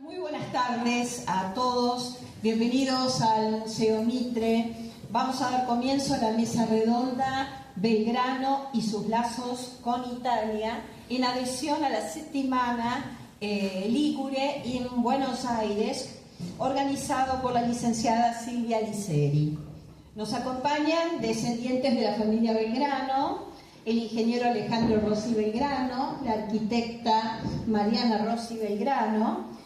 Muy buenas tardes a todos, bienvenidos al Museo Mitre. Vamos a dar comienzo a la mesa redonda Belgrano y sus lazos con Italia en adhesión a la Settimana Ligure en Buenos Aires, organizado por la licenciada Silvia Liceri. Nos acompañan descendientes de la familia Belgrano, el ingeniero Alejandro Rossi Belgrano, la arquitecta Mariana Rossi Belgrano,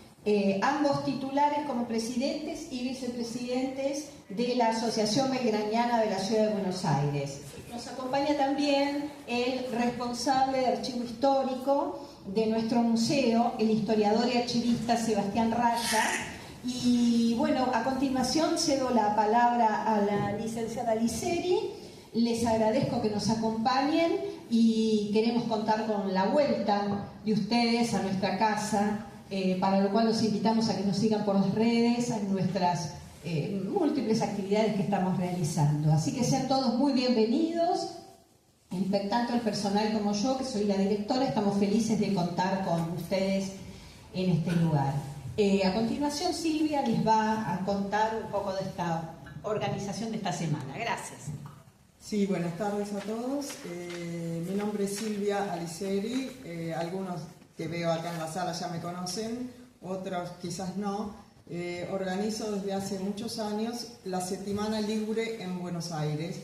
ambos titulares como presidentes y vicepresidentes de la Asociación Belgraniana de la Ciudad de Buenos Aires. Nos acompaña también el responsable de archivo histórico de nuestro museo, el historiador y archivista Sebastián Raya. Y bueno, a continuación cedo la palabra a la licenciada Liceri. Les agradezco que nos acompañen y queremos contar con la vuelta de ustedes a nuestra casa, para lo cual los invitamos a que nos sigan por las redes, en nuestras múltiples actividades que estamos realizando. Así que sean todos muy bienvenidos. Tanto el personal como yo, que soy la directora, estamos felices de contar con ustedes en este lugar. A continuación, Silvia les va a contar un poco de esta organización de esta semana. Gracias. Sí, buenas tardes a todos. Mi nombre es Silvia Liceri. Algunos que veo acá en la sala ya me conocen, otros quizás no. Organizo desde hace muchos años la Settimana Ligure en Buenos Aires,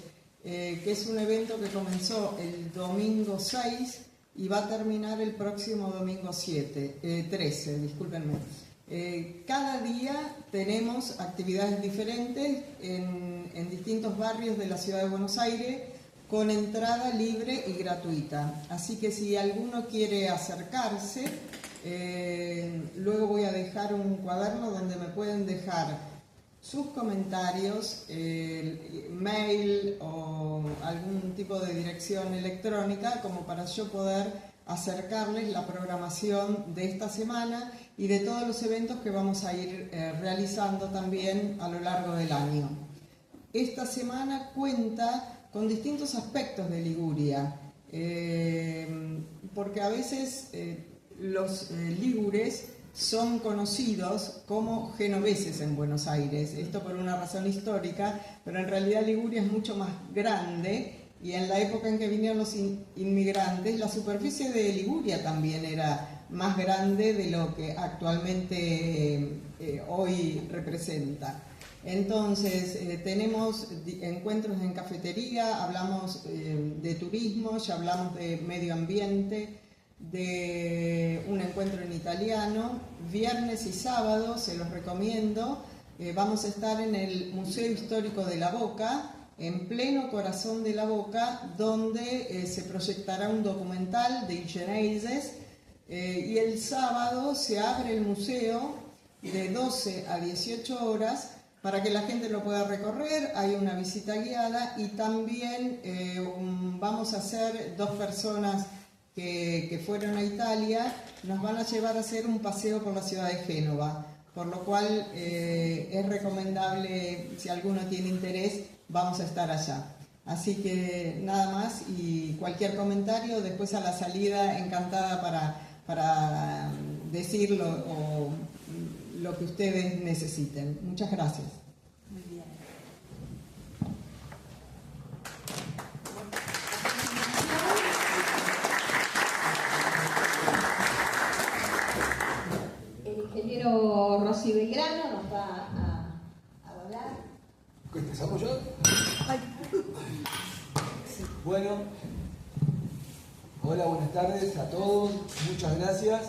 que es un evento que comenzó el domingo 6 y va a terminar el próximo domingo 13, discúlpenme. Cada día tenemos actividades diferentes en distintos barrios de la ciudad de Buenos Aires con entrada libre y gratuita. Así que si alguno quiere acercarse, luego voy a dejar un cuaderno donde me pueden dejar sus comentarios, mail o algún tipo de dirección electrónica como para yo poder acercarles la programación de esta semana y de todos los eventos que vamos a ir realizando también a lo largo del año. Esta semana cuenta con distintos aspectos de Liguria, porque a veces los ligures son conocidos como genoveses en Buenos Aires, esto por una razón histórica, pero en realidad Liguria es mucho más grande. Y en la época en que vinieron los inmigrantes, la superficie de Liguria también era más grande de lo que actualmente hoy representa. Entonces, tenemos encuentros en cafetería, hablamos de turismo, ya hablamos de medio ambiente, de un encuentro en italiano. Viernes y sábado, se los recomiendo, vamos a estar en el Museo Histórico de la Boca, en pleno corazón de la Boca, donde se proyectará un documental de Igeneises, y el sábado se abre el museo de 12 a 18 horas para que la gente lo pueda recorrer. Hay una visita guiada y también vamos a hacer, dos personas que fueron a Italia, nos van a llevar a hacer un paseo por la ciudad de Génova, por lo cual es recomendable, si alguno tiene interés, vamos a estar allá. Así que nada más, y cualquier comentario después a la salida, encantada para decirlo o lo que ustedes necesiten. Muchas gracias. Muy bien. El ingeniero Rossi Belgrano nos va a hablar. ¿Empezamos ya? Bueno, hola, buenas tardes a todos, muchas gracias.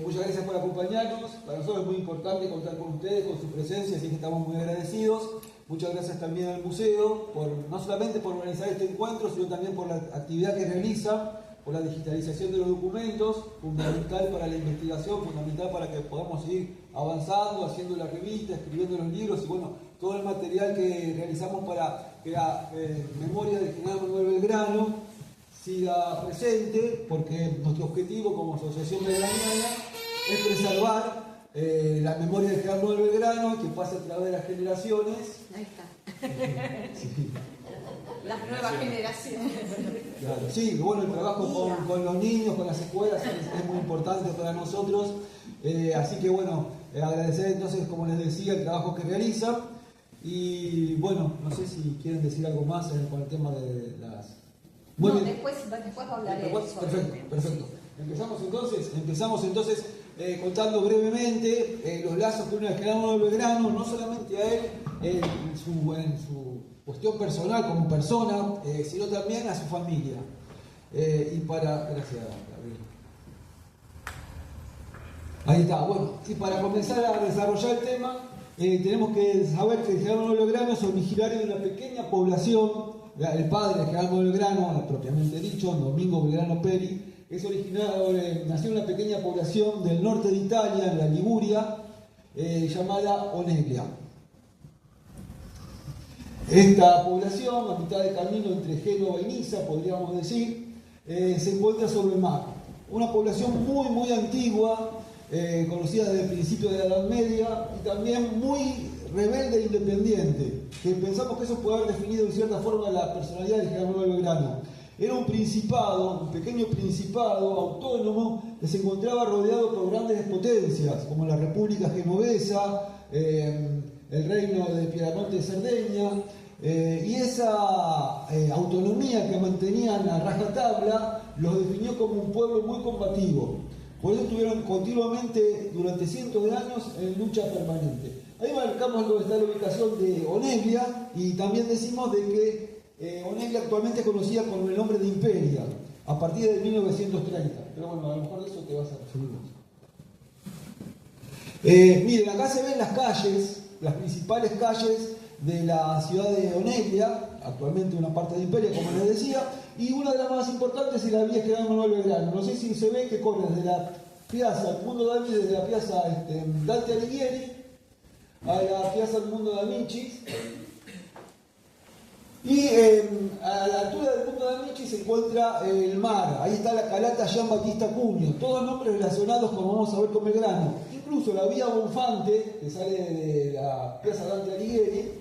Muchas gracias por acompañarnos. Para nosotros es muy importante contar con ustedes, con su presencia, así que estamos muy agradecidos. Muchas gracias también al museo, no solamente por organizar este encuentro, sino también por la actividad que realiza, por la digitalización de los documentos, fundamental para la investigación, fundamental para que podamos seguir avanzando, haciendo la revista, escribiendo los libros y bueno, todo el material que realizamos para que la memoria del general Manuel Belgrano siga presente, porque nuestro objetivo como Asociación Belgraniana es preservar la memoria del general Manuel Belgrano, que pasa a través de las generaciones. Ahí está. Sí. las nuevas generaciones. Claro, sí, bueno, el trabajo con los niños, con las escuelas es muy importante para nosotros. Así que bueno, agradecer entonces, como les decía, el trabajo que realizan. Y bueno, no sé si quieren decir algo más con el tema de las... No, después hablaré. Perfecto. Empezamos entonces contando brevemente los lazos que une al general Manuel Belgrano, no solamente a él en su cuestión personal como persona, sino también a su familia. Gracias, Gabriel. Ahí está, bueno, y para comenzar a desarrollar el tema, tenemos que saber que el general Manuel Belgrano es originario de una pequeña población. El padre del general Manuel Belgrano, propiamente dicho, Domingo Belgrano Peri, es originario, nació en una pequeña población del norte de Italia, en la Liguria, llamada Oneglia. Esta población, a mitad de camino entre Génova y Niza, podríamos decir, se encuentra sobre el mar. Una población muy antigua, conocida desde el principio de la Edad Media, y también muy rebelde e independiente, que pensamos que eso puede haber definido en cierta forma la personalidad del general Manuel Belgrano. Era un principado, un pequeño principado autónomo que se encontraba rodeado por grandes potencias, como la República Genovesa, el reino de Piamonte y Cerdeña, y esa autonomía que mantenían a rajatabla los definió como un pueblo muy combativo. Por eso estuvieron continuamente durante cientos de años en lucha permanente. Ahí marcamos donde está la ubicación de Oneglia, y también decimos de que Oneglia actualmente es conocida con el nombre de Imperia, a partir de 1930. Pero bueno, a lo mejor de eso te vas a referir vos. Miren, acá se ven las calles, las principales calles de la ciudad de Oneglia, actualmente una parte de Imperia, como les decía, y una de las más importantes es la vía General Manuel Belgrano. No sé si se ve que corre desde la piazza Edmundo Dami, desde la piazza Dante Alighieri a la piazza Edmundo D'Amicis, y a la altura del Edmundo D'Amicis se encuentra el mar. Ahí está la calata Gian Battista Cuneo, todos nombres relacionados, como vamos a ver, con Belgrano. Incluso la vía Bonfante, que sale de la piazza Dante Alighieri,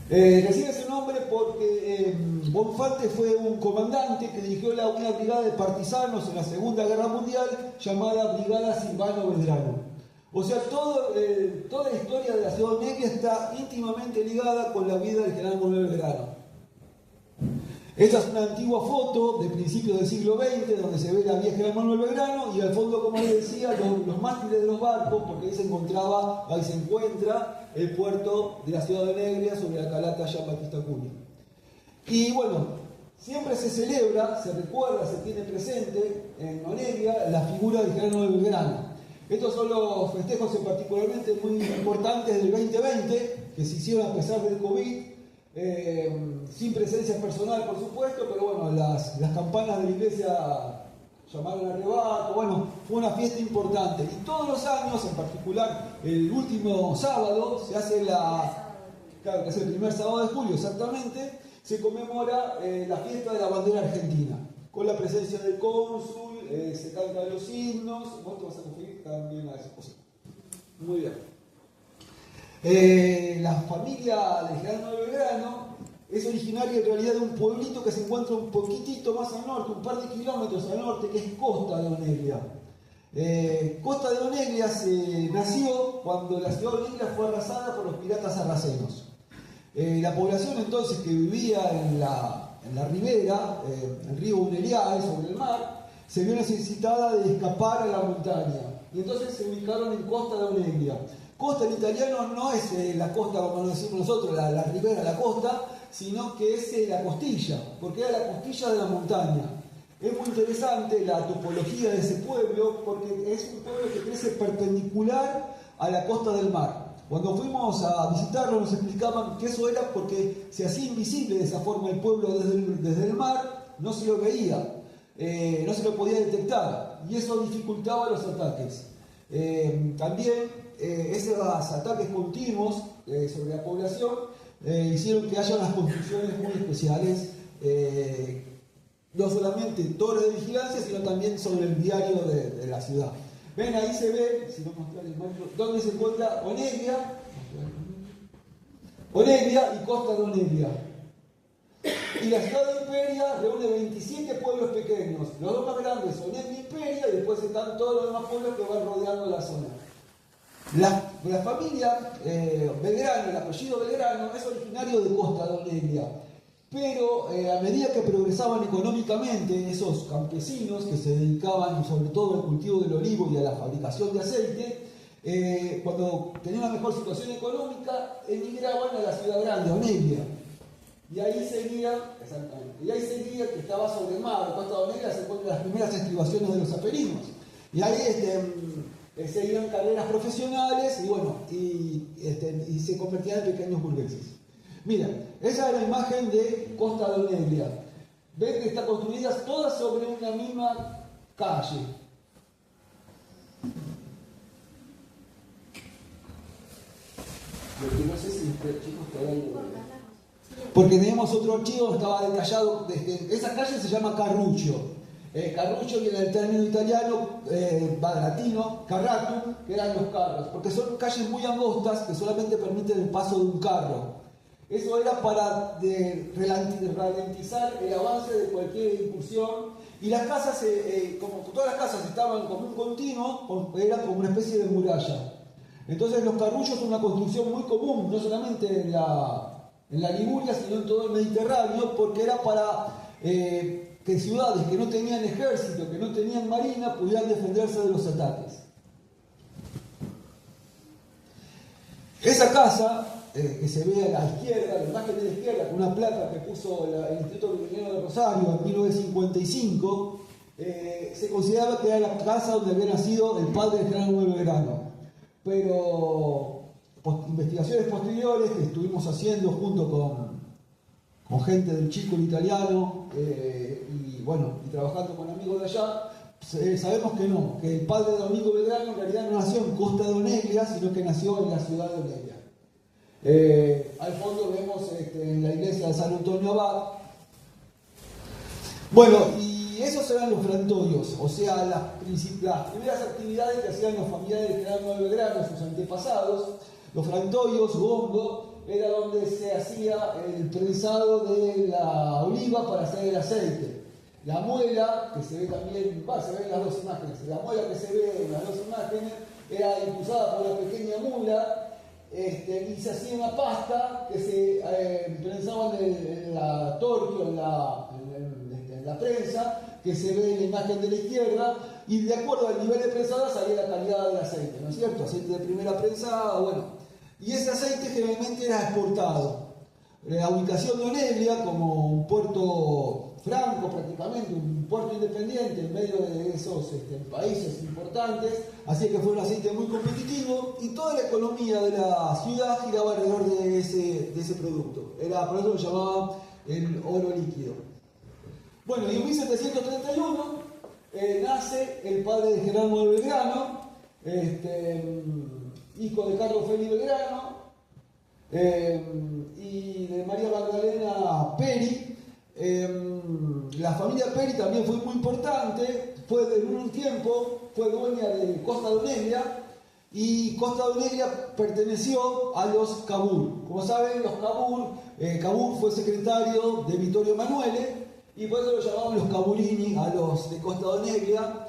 recibe ese nombre porque Bonfante fue un comandante que dirigió una brigada de partisanos en la Segunda Guerra Mundial llamada Brigada Silvano Belgrano. O sea, toda la historia de la ciudad de Oneglia está íntimamente ligada con la vida del general Manuel Belgrano. Esta es una antigua foto de principios del siglo XX donde se ve la vía General Manuel Belgrano, y al fondo, como les decía, los mástiles de los barcos, porque ahí se encuentra el puerto de la ciudad de Oneglia sobre la calata Gian Battista Cuneo. Y bueno, siempre se celebra, se recuerda, se tiene presente en Oneglia la figura del general Manuel Belgrano. Estos son los festejos particularmente muy importantes del 2020, que se hicieron a pesar del COVID, sin presencia personal, por supuesto, pero bueno, las campanas de la iglesia llamaron al arrebato. Bueno, fue una fiesta importante. Y todos los años, en particular el último sábado, se hace que es el primer sábado de julio exactamente, se conmemora la fiesta de la bandera argentina, con la presencia del cónsul, se cantan los himnos. ¿Vos te vas a referir también a eso? Muy bien. La familia del general Manuel Belgrano es originaria en realidad de un pueblito que se encuentra un poquitito más al norte, un par de kilómetros al norte, que es Costa de Oneglia. Costa de Oneglia nació cuando la ciudad de Oneglia fue arrasada por los piratas sarracenos. La población entonces que vivía en la ribera, el río Uneriae, sobre el mar, se vio necesitada de escapar a la montaña, y entonces se ubicaron en Costa de Oneglia. Costa en italiano no es la costa como decimos nosotros, la ribera, la costa, sino que es la costilla, porque era la costilla de la montaña. Es muy interesante la topología de ese pueblo, porque es un pueblo que crece perpendicular a la costa del mar. Cuando fuimos a visitarlo nos explicaban que eso era porque se hacía invisible de esa forma el pueblo desde el mar, no se lo veía, no se lo podía detectar, y eso dificultaba los ataques. También esos ataques continuos sobre la población hicieron que haya unas construcciones muy especiales, no solamente torres de vigilancia, sino también sobre el diario de la ciudad. Ven, ahí se ve, si no mostrar el mapa, dónde se encuentra Oneglia y Costa de Oneglia. Y la ciudad de Imperia reúne 27 pueblos pequeños. Los dos más grandes son Etna y Imperia, y después están todos los demás pueblos que van rodeando la zona. La familia Belgrano, el apellido Belgrano, es originario de Costa de Oneglia. Pero a medida que progresaban económicamente esos campesinos que se dedicaban sobre todo al cultivo del olivo y a la fabricación de aceite, cuando tenían una mejor situación económica, emigraban a la ciudad grande, a Oneglia. Y ahí seguía, que estaba sobre el mar, Costa de Oneglia se encuentran las primeras estribaciones de los Apeninos. Y ahí seguían carreras profesionales y se convertían en pequeños burgueses. Mira, esa es la imagen de Costa de Oneglia. Ven que está construida toda sobre una misma calle. Porque no sé si chicos todavía... Porque teníamos otro archivo que estaba detallado. Esa calle se llama Carruccio. Carruccio viene del término italiano, latino, carratum, que eran los carros. Porque son calles muy angostas que solamente permiten el paso de un carro. Eso era para ralentizar el avance de cualquier incursión. Y las casas, como todas las casas estaban como un continuo, era como una especie de muralla. Entonces los carruchos son una construcción muy común, no solamente en la Liguria, sino en todo el Mediterráneo, porque era para que ciudades que no tenían ejército, que no tenían marina, pudieran defenderse de los ataques. Esa casa, que se ve a la izquierda, la imagen de la izquierda, con una placa que puso el Instituto Virginiano de Rosario en 1955, se consideraba que era la casa donde había nacido el padre de Jerónimo Belgrano. Pero investigaciones posteriores que estuvimos haciendo junto con gente del Círculo Italiano y trabajando con amigos de allá, sabemos que no, que el padre de Domingo Belgrano en realidad no nació en Costa de Oneglia, sino que nació en la ciudad de Oneglia. Al fondo vemos en la iglesia de San Antonio Abad. Bueno, y esos eran los frantorios, o sea, las primeras actividades que hacían los familiares de Jerónimo de Belgrano, sus antepasados. Los frantorios, gongo, era donde se hacía el prensado de la oliva para hacer el aceite. La muela, que se ve también, se ven las dos imágenes, la muela que se ve en las dos imágenes era impulsada por la pequeña mula, y se hacía una pasta que se prensaba en la torquio, en la prensa, que se ve en la imagen de la izquierda, y de acuerdo al nivel de prensada salía la calidad del aceite, ¿no es cierto? Aceite de primera prensada, bueno. Y ese aceite generalmente era exportado. La ubicación de Oneglia, como un puerto franco prácticamente, un puerto independiente en medio de esos países importantes, hacía que fuera un aceite muy competitivo y toda la economía de la ciudad giraba alrededor de ese producto. Por eso lo llamaban el oro líquido. Bueno, y en 1731 nace el padre de Jerónimo de Belgrano, hijo de Carlos Félix Belgrano y de María Magdalena Peri. La familia Peri también fue muy importante, en un tiempo fue dueña de Costa de Oneglia, y Costa de Oneglia perteneció a los Cavour. Como saben, los Cavour fue secretario de Vittorio Emanuele, y por eso lo llamaban los Cavoulini a los de Costa de Oneglia.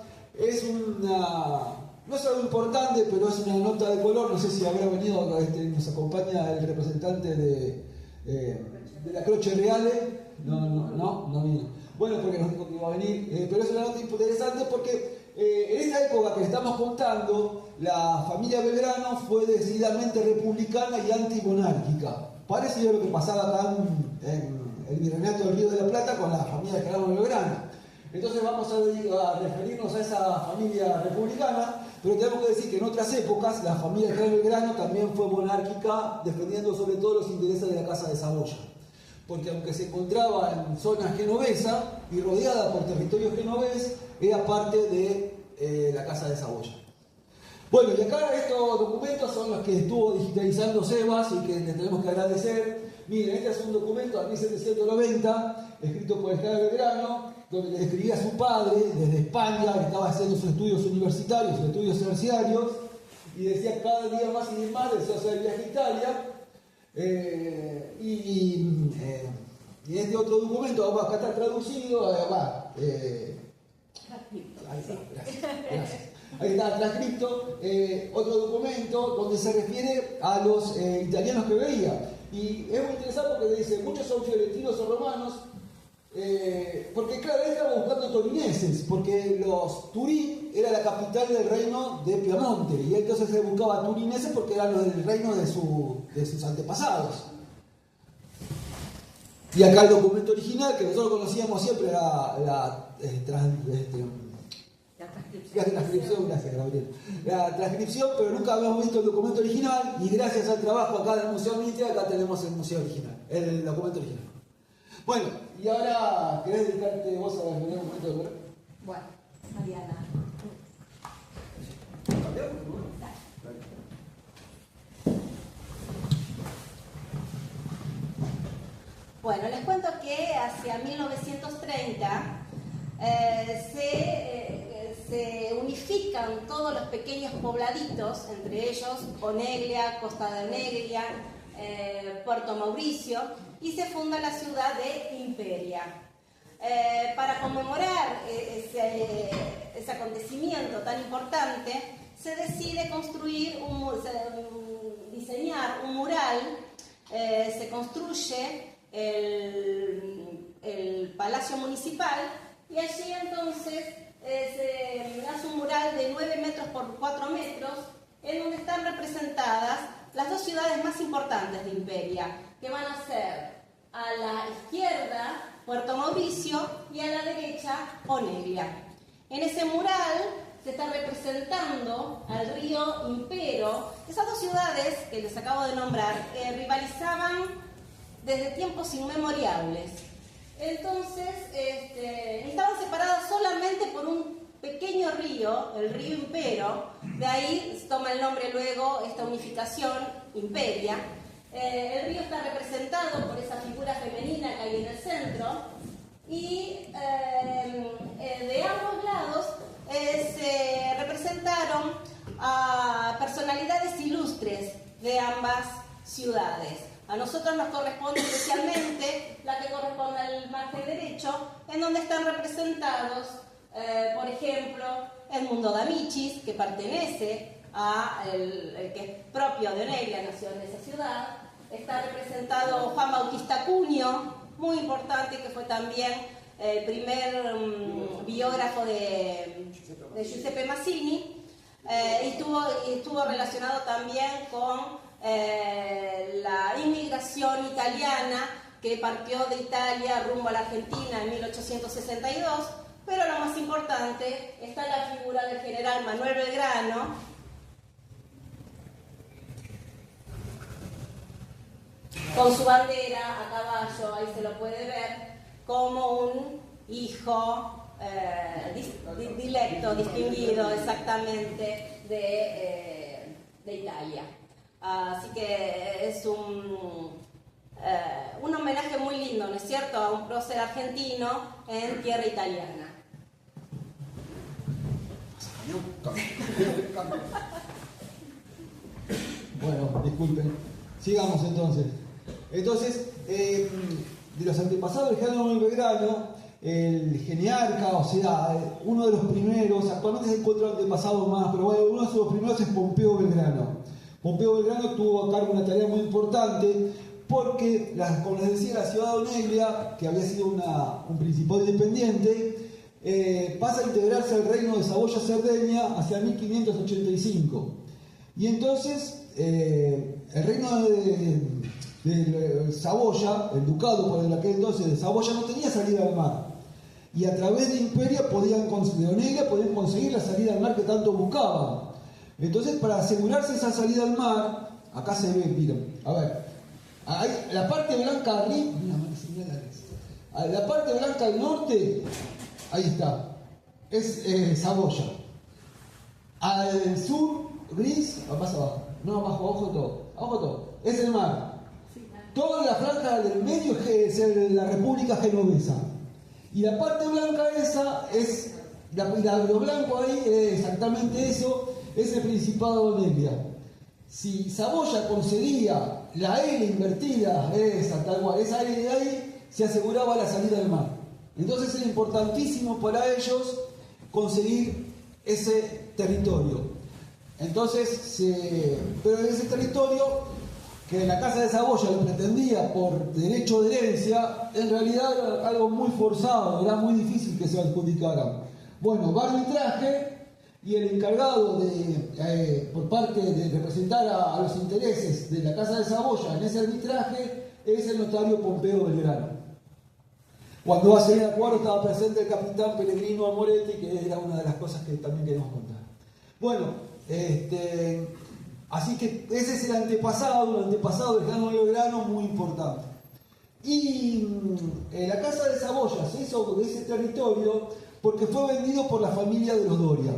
No es algo importante, pero es una nota de color. No sé si habrá venido, nos acompaña el representante de la Croce Reale. No vino. Bueno, porque nos dijo que iba a venir. Pero es una nota interesante porque en esta época que estamos contando, la familia Belgrano fue decididamente republicana y antimonárquica. Parecido a lo que pasaba acá en el Virreinato del Río de la Plata con la familia de Jerónimo Belgrano. Entonces vamos a referirnos a esa familia republicana, pero tenemos que decir que en otras épocas la familia de Jerónimo Belgrano también fue monárquica, defendiendo sobre todo los intereses de la Casa de Saboya. Porque aunque se encontraba en zona genovesa y rodeada por territorio genovés, era parte de la Casa de Saboya. Bueno, y acá estos documentos son los que estuvo digitalizando Sebas y que les tenemos que agradecer. Miren, este es un documento de 1790, escrito por el general Belgrano, donde le escribía a su padre desde España, que estaba haciendo sus estudios universitarios, sus estudios terciarios, y decía cada día más y más, deseo hacer el viaje a Italia, Y en este otro documento, acá está traducido, gracias. Ahí está, transcripto, otro documento donde se refiere a los italianos que veía. Y es muy interesante porque dice, muchos son fiorentinos o romanos, porque claro, él estaba buscando torineses, porque Turín era la capital del reino de Piamonte, y entonces se buscaba turineses porque eran los del reino de sus antepasados. Y acá el documento original, que nosotros conocíamos siempre, era la transcripción, gracias Gabriel. La transcripción, pero nunca habíamos visto el documento original, y gracias al trabajo acá del Museo Mitre, acá tenemos el museo original, el documento original. Bueno, y ahora, ¿querés dedicarte vos a leer un momento de ver? Bueno, Mariana. Bueno, les cuento que hacia 1930 se unifican todos los pequeños pobladitos, entre ellos Oneglia, Costa de Oneglia, Puerto Mauricio, y se funda la ciudad de Imperia. Para conmemorar ese acontecimiento tan importante, se decide diseñar un mural, se construye el Palacio Municipal, y allí entonces se hace un mural de 9 metros por 4 metros, en donde están representadas las dos ciudades más importantes de Imperia, que van a ser a la izquierda Puerto Mauricio y a la derecha Oneglia. En ese mural se está representando al río Impero. Esas dos ciudades que les acabo de nombrar rivalizaban desde tiempos inmemoriales. Entonces, estaban separadas solamente por un pequeño río, el río Impero. De ahí toma el nombre luego esta unificación, Imperia. El río está representado por esa figura femenina que hay en el centro, y de ambos lados se representaron a personalidades ilustres de ambas ciudades. A nosotros nos corresponde especialmente la que corresponde al margen derecho, en donde están representados, por ejemplo, Edmundo d'Amicis, que pertenece el que es propio de Oneglia, nació en esa ciudad. Está representado Juan Bautista Cunio, muy importante, que fue también el primer biógrafo de Giuseppe Mazzini, y estuvo relacionado también con la inmigración italiana que partió de Italia rumbo a la Argentina en 1862, pero lo más importante está la figura del general Manuel Belgrano, con su bandera a caballo, ahí se lo puede ver, como un hijo dilecto, distinguido exactamente de Italia. Así que es un homenaje muy lindo, ¿no es cierto?, a un prócer argentino en tierra italiana. Bueno, disculpen. Sigamos entonces. Entonces, de los antepasados del general Manuel Belgrano, el geniarca, o sea, uno de los primeros, actualmente se encuentran antepasados más, pero bueno, uno de los primeros es Pompeo Belgrano. Pompeo Belgrano tuvo a cargo una tarea muy importante porque, como les decía, la ciudad de Oneglia, que había sido un principado independiente, pasa a integrarse al reino de Saboya-Cerdeña hacia 1585. Y entonces, el reino de Saboya, el ducado por aquel entonces de Saboya, no tenía salida al mar. Y a través de Imperia de Oneglia podían conseguir la salida al mar que tanto buscaban. Entonces, para asegurarse esa salida al mar, acá se ve, miren, a ver, la parte blanca arriba, la parte blanca al norte, ahí está, es Saboya. Al sur, gris, más abajo, no, abajo todo, es el mar. Toda la franja del medio es la República Genovesa. Y la parte blanca esa es, lo blanco ahí es exactamente eso, es el Principado de Oneglia. Si Saboya conseguía la L invertida, esa tal cual, esa L de ahí, se aseguraba la salida del mar. Entonces era importantísimo para ellos conseguir ese territorio. Entonces, pero en ese territorio, que la Casa de Saboya lo pretendía por derecho de herencia, en realidad era algo muy forzado, era muy difícil que se adjudicaran. Bueno, va a arbitraje y el encargado por parte de representar a los intereses de la Casa de Saboya en ese arbitraje es el notario Pompeo Belgrano. Cuando va a ser el acuerdo estaba presente el capitán Pellegrino Amoretti, que era una de las cosas que también queremos contar. Bueno, así que ese es el antepasado de Hernán Belgrano, muy importante. Y la Casa de Saboya se hizo de ese territorio porque fue vendido por la familia de los Doria.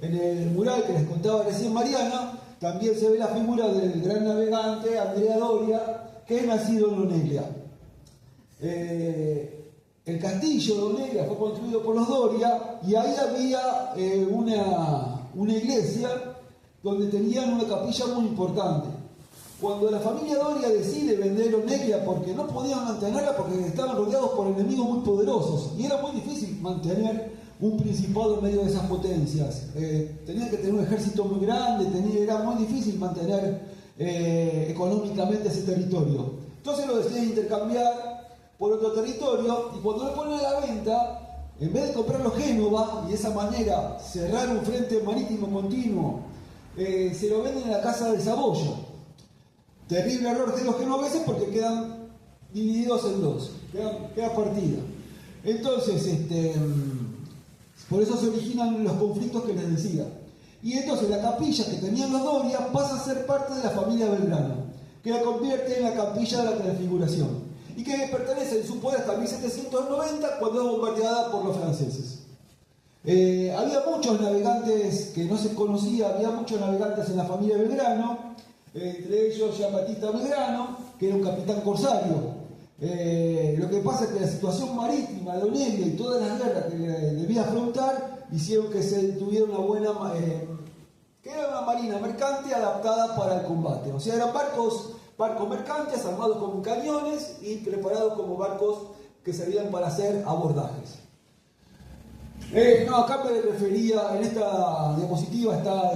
En el mural que les contaba recién Mariana, también se ve la figura del gran navegante Andrea Doria, que es nacido en Oneglia. El castillo de Oneglia fue construido por los Doria y ahí había una iglesia donde tenían una capilla muy importante. Cuando la familia Doria decide vender Oneglia porque no podían mantenerla porque estaban rodeados por enemigos muy poderosos y era muy difícil mantener un principado en medio de esas potencias. Tenían que tener un ejército muy grande, era muy difícil mantener económicamente ese territorio. Entonces lo deciden intercambiar por otro territorio y cuando lo ponen a la venta, en vez de comprarlo Génova y de esa manera cerrar un frente marítimo continuo, se lo venden en la Casa de Saboya. Terrible error de los genoveses porque quedan divididos en dos, queda partida. Entonces, por eso se originan los conflictos que les decía. Y entonces la capilla que tenían los Doria pasa a ser parte de la familia Belgrano, que la convierte en la capilla de la Transfiguración y que pertenece en su poder hasta 1790 cuando es bombardeada por los franceses. Había muchos navegantes que no se conocía, había muchos navegantes en la familia Belgrano, entre ellos Jean-Baptiste Belgrano, que era un capitán corsario. Lo que pasa es que la situación marítima de Oneglia y todas las guerras que debía afrontar hicieron que se tuviera una buena, que era una marina mercante adaptada para el combate. O sea, eran barcos mercantes armados con cañones y preparados como barcos que servían para hacer abordajes. Acá me refería, en esta diapositiva está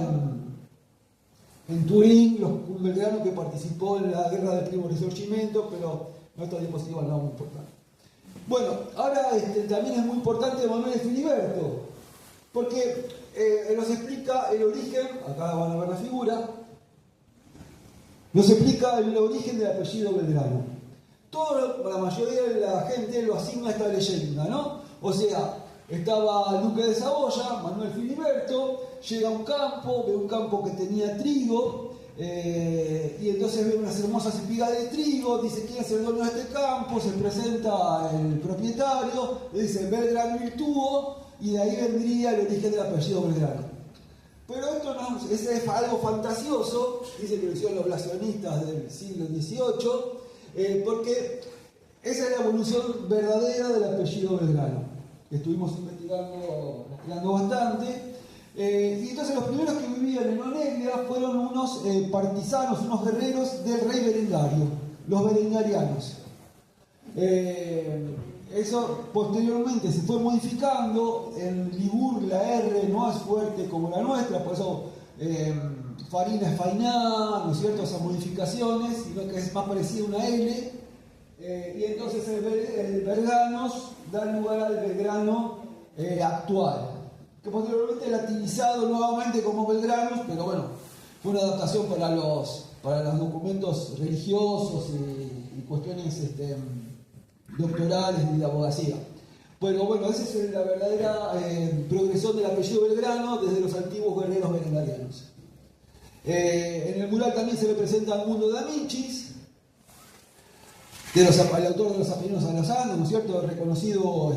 en Turín, un Belgrano que participó en la guerra del Primo Risorgimento, pero esta diapositiva no es muy importante. Bueno, ahora también es muy importante Emanuele Filiberto, porque nos explica el origen, acá van a ver la figura, nos explica el origen del apellido Belgrano. La mayoría de la gente lo asigna a esta leyenda, ¿no? O sea, estaba el duque de Saboya, Manuel Filiberto, llega a un campo, ve un campo que tenía trigo, y entonces ve unas hermosas espigas de trigo, dice quién es el dueño de este campo, se presenta el propietario, le dice Belgrano Virtuo, y de ahí vendría el origen del apellido Belgrano. Pero esto no es algo fantasioso, dice que lo hicieron los blasonistas del siglo XVIII, porque esa es la evolución verdadera del apellido Belgrano. Estuvimos investigando bastante. Y entonces los primeros que vivían en Oneglia fueron unos partisanos, unos guerreros del rey Berengario, los berengarianos. Eso posteriormente se fue modificando. En Ligur la R no es fuerte como la nuestra, por eso Farina es Fainá, ¿no es cierto? Esas modificaciones, sino que es más parecida a una L. Y entonces el Belganos da lugar al Belgrano actual, que posteriormente es latinizado nuevamente como Belgranos, pero bueno, fue una adaptación para los documentos religiosos y cuestiones doctorales y de abogacía. Bueno, esa es la verdadera progresión del apellido Belgrano desde los antiguos guerreros berengarianos. En el mural también se representa a Mundo de Amicis, el autor de los Apeninos a los Andes, ¿no es cierto? Reconocido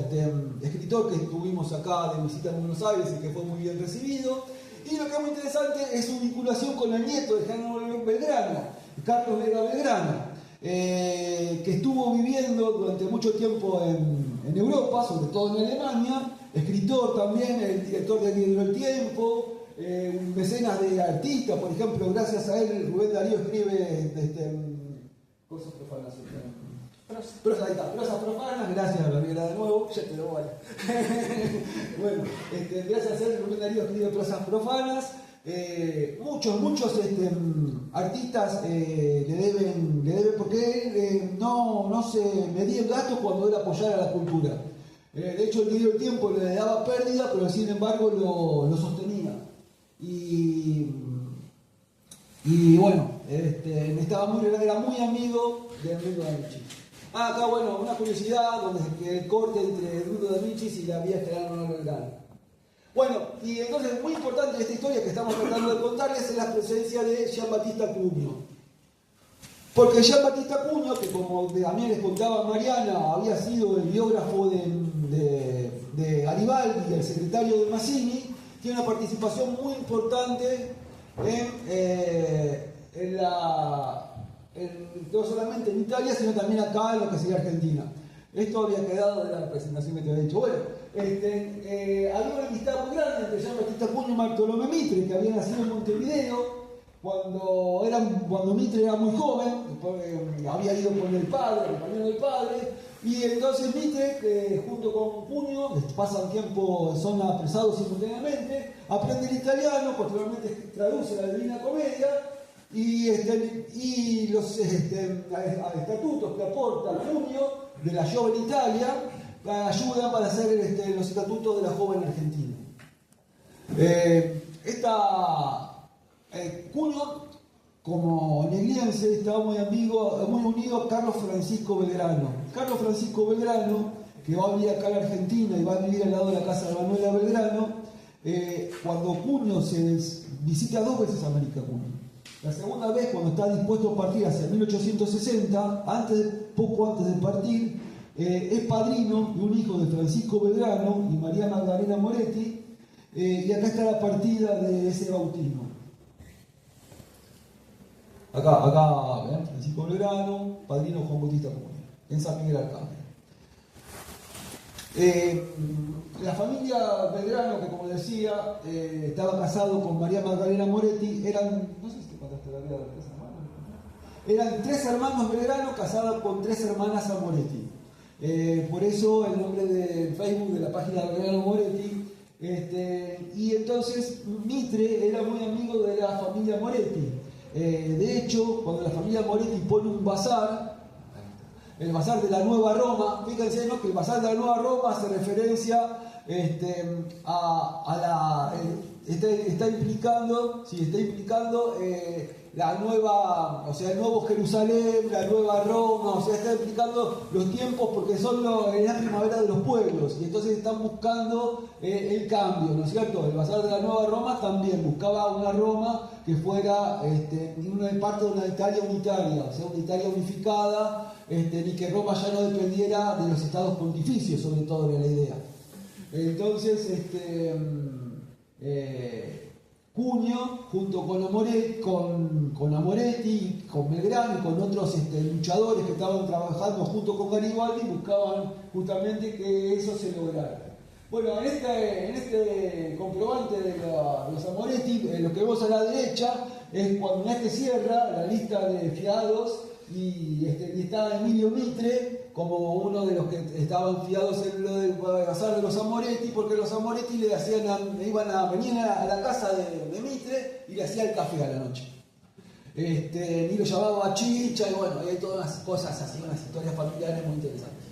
escritor que estuvimos acá de visita en Buenos Aires y que fue muy bien recibido. Y lo que es muy interesante es su vinculación con el nieto de Hernán Belgrano, Carlos Vega Belgrano, que estuvo viviendo durante mucho tiempo en Europa, sobre todo en Alemania, escritor también, el director del Diario El Tiempo, mecenas de artistas, por ejemplo, gracias a él Rubén Darío escribe cosas profanas. Ahí está, prosas profanas, gracias Gabriela de nuevo, ya te lo vale. Bueno, gracias a ser Rubén Darío escribe prosas profanas. Muchos artistas le deben porque él no se medía en gastos cuando él apoyara la cultura. De hecho, el medio del tiempo le daba pérdida, pero sin embargo lo sostenía. Y bueno, era muy amigo de Bruno Da Vinci. Acá, bueno, una curiosidad, donde el corte entre Bruno Da Vinci y la vía Estelar Manuel Belgrano. Bueno, y entonces muy importante esta historia que estamos tratando de contarles es la presencia de Jean Battista Cugno. Porque Jean Battista Cugno, que como también les contaba Mariana, había sido el biógrafo de Garibaldi y el secretario de Mazzini, tiene una participación muy importante no solamente en Italia, sino también acá en lo que sería Argentina. Esto había quedado de la presentación que te había dicho. Bueno, había una amistad muy grande entre Jean Battista Cugno y Bartolomé Mitre, que había nacido en Montevideo cuando Mitre era muy joven, había ido con el padre, acompañado del padre, y entonces Mitre, junto con Cugno, pasan tiempo, son apresados simultáneamente, aprende el italiano, posteriormente traduce la Divina Comedia, y los estatutos que aporta Cugno de la Joven Italia ayudan para hacer los estatutos de la Joven Argentina. Cugno, como negliense, estaba muy unido a Carlos Francisco Belgrano. Carlos Francisco Belgrano, que va a vivir acá en Argentina y va a vivir al lado de la casa de Manuela Belgrano, cuando Cugno visita 2 veces América Cugno. La segunda vez, cuando está dispuesto a partir hacia 1860, poco antes de partir, es padrino de un hijo de Francisco Belgrano y María Magdalena Moretti, y acá está la partida de ese bautismo. Acá, ¿ven? Francisco Belgrano, padrino Juan Bautista Cugno, en San Miguel Arcángel. La familia Belgrano, que como decía, estaba casado con María Magdalena Moretti, no sé si te contaste la vida de 3 hermanos. Eran 3 hermanos Belgrano casados con 3 hermanas Moretti. Por eso el nombre de Facebook de la página Belgrano Moretti. Y entonces Mitre era muy amigo de la familia Moretti. De hecho, cuando la familia Moretti pone un bazar, el bazar de la Nueva Roma, fíjense, ¿no?, que el bazar de la Nueva Roma hace referencia está implicando la nueva, o sea, el nuevo Jerusalén, la nueva Roma, o sea, está implicando los tiempos porque son la primavera de los pueblos, y entonces están buscando el cambio, ¿no es cierto? El bazar de la Nueva Roma también buscaba una Roma que fuera parte de una Italia unitaria, o sea, una Italia unificada, y que Roma ya no dependiera de los estados pontificios, sobre todo, era la idea. Entonces, Cugno, junto con Amoretti, con Belgrano y con otros luchadores que estaban trabajando junto con Garibaldi, buscaban justamente que eso se lograra. Bueno, en este comprobante de los Amoretti, lo que vemos a la derecha es cuando cierra la lista de fiados y está Emilio Mitre como uno de los que estaban fiados en lo del bazar de los Amoretti, porque los Amoretti venían a la casa de Mitre y le hacía el café a la noche. Y lo llamaba chicha, y bueno, hay todas unas cosas así, unas historias familiares muy interesantes.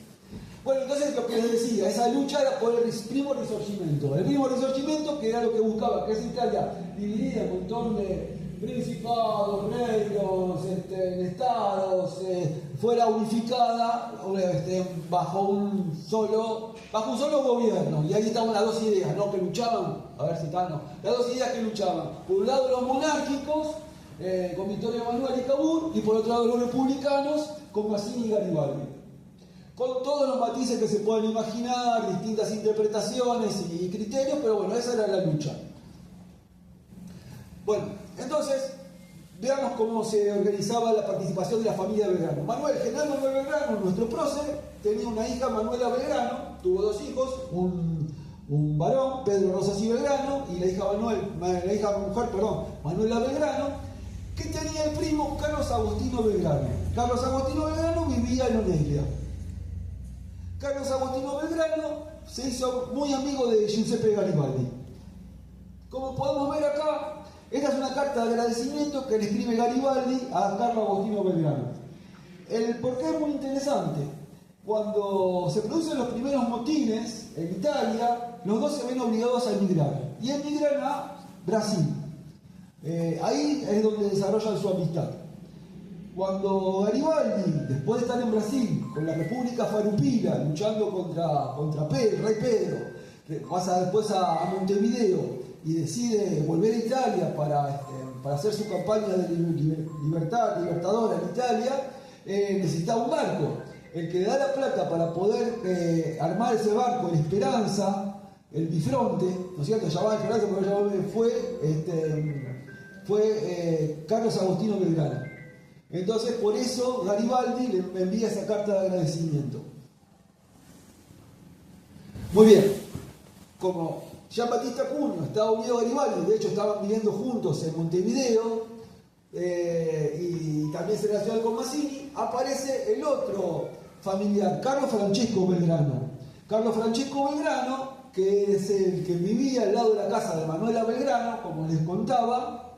Bueno, entonces lo que les decía, esa lucha era por el primo risorgimento. El primo risorgimento, que era lo que buscaba, que es Italia dividida en un montón de principados, reinos, estados, fuera unificada bajo un solo gobierno. Y ahí estaban las 2 ideas, ¿no?, que luchaban, las 2 ideas que luchaban. Por un lado los monárquicos, con Vittorio Emanuele y Cavour, y por otro lado los republicanos, con Mazzini y Garibaldi. Con todos los matices que se pueden imaginar, distintas interpretaciones y criterios, pero bueno, esa era la lucha. Bueno, entonces, veamos cómo se organizaba la participación de la familia Belgrano. General Manuel Belgrano, nuestro prócer, tenía una hija, Manuela Belgrano, tuvo 2 hijos, un varón, Pedro Rosas y Belgrano, y la hija mujer, Manuela Belgrano, que tenía el primo Carlos Agostino Belgrano. Carlos Agostino Belgrano vivía en Onelia. Carlos Agostino Belgrano se hizo muy amigo de Giuseppe Garibaldi. Como podemos ver acá, esta es una carta de agradecimiento que le escribe Garibaldi a Carlos Agostino Belgrano. El porqué es muy interesante. Cuando se producen los primeros motines en Italia, los dos se ven obligados a emigrar. Y emigran a Brasil. Ahí es donde desarrollan su amistad. Cuando Garibaldi, después de estar en Brasil, con la República Farupira, luchando contra Pedro, el rey Pedro, que pasa después a Montevideo y decide volver a Italia para hacer su campaña de libertadora en Italia, necesitaba un barco. El que le da la plata para poder armar ese barco, el Esperanza, el Bifronte, ¿no es cierto? Llamaba Esperanza porque fue Carlos Agostino Belgrano. Entonces, por eso Garibaldi le envía esa carta de agradecimiento. Muy bien, como Gian Battista Cuneo estaba unido a Garibaldi, de hecho estaban viviendo juntos en Montevideo, y también se relaciona con Mazzini, aparece el otro familiar, Carlos Francesco Belgrano. Carlos Francesco Belgrano, que es el que vivía al lado de la casa de Manuela Belgrano, como les contaba.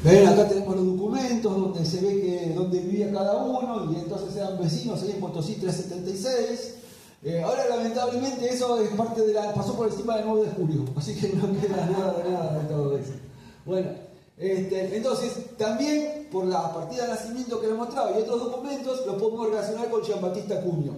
Ven, acá tenemos los documentos donde se ve dónde vivía cada uno, y entonces eran vecinos ahí en Potosí 376. Ahora lamentablemente eso es parte pasó por encima del 9 de julio, así que no queda nada de todo eso. Bueno, entonces también por la partida de nacimiento que les mostraba y otros documentos lo podemos relacionar con Gian Battista Cuneo.